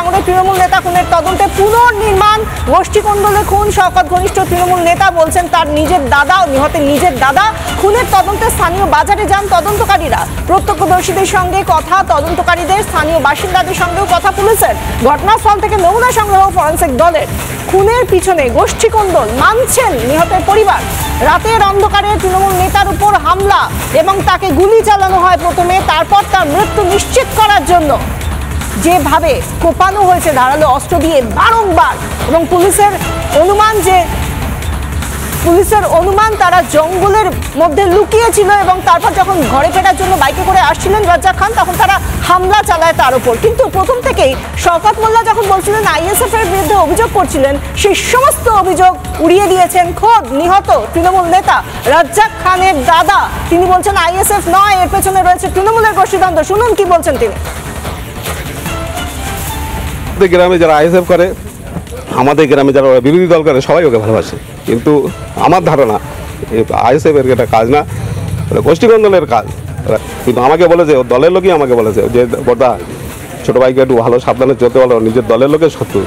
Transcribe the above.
ভাঙড়ে তৃণমূল নেতা খুনের তদন্তে পুনর্নির্মাণ। গোষ্ঠীকন্দলে খুন, শওকত ঘনিষ্ঠ তৃণমূল নেতা বলছেন তার নিজের দাদা, নিহতের নিজের দাদা। খুনের তদন্তে স্থানীয় বাজারে যান তদন্তকারীরা। প্রত্যক্ষদর্শীদের সঙ্গে কথা তদন্তকারীদের, স্থানীয় বাসিন্দাদের সঙ্গেও কথা পুলিশের। ঘটনাস্থল থেকে নমুনা সংগ্রহ ফরেনসিক দলের। খুনের পিছনে গোষ্ঠীকন্দল মানছেন নিহতের পরিবার। রাতের অন্ধকারে তৃণমূল নেতার উপর হামলা এবং তাকে গুলি চালানো হয় প্রথমে, তারপর তার মৃত্যু নিশ্চিত করার জন্য যেভাবে কোপানো হয়েছে ধারালো অস্ত্র দিয়ে বারংবার, এবং পুলিশের অনুমান তারা জঙ্গলের মধ্যে লুকিয়েছিল এবং তারপর যখন ঘরে ফেরার জন্য বাইকে করে আসছিলেন রাজ্জাক খান, তখন তারা হামলা চালায় তার উপর। কিন্তু প্রথম থেকেই শওকত মোল্লা যখন বলছিলেন আইএসএফ এর বিরুদ্ধে অভিযোগ করছিলেন, সেই সমস্ত অভিযোগ উড়িয়ে দিয়েছেন খোদ নিহত তৃণমূল নেতা রাজ্জাক খানের দাদা। তিনি বলছেন আইএসএফ নয়, এর পেছনে রয়েছে তৃণমূলের গোষ্ঠীদ্বন্দ্ব। শুনুন কি বলছেন তিনি। গ্রামে যারা আইএসএফ করে, আমাদের গ্রামে যারা বিরোধী দল করে, সবাই ওকে ভালোবাসে। কিন্তু আমার ধারণা আইএসএফ এর এটা কাজ না, গোষ্ঠীকন্দলের কাজ। কিন্তু আমাকে বলেছে, দলের লোকই আমাকে বলেছে যে বড়দা ছোট ভাইকে একটু ভালো সাবধানে চলতে বলো, নিজের দলের লোকের শত্রু।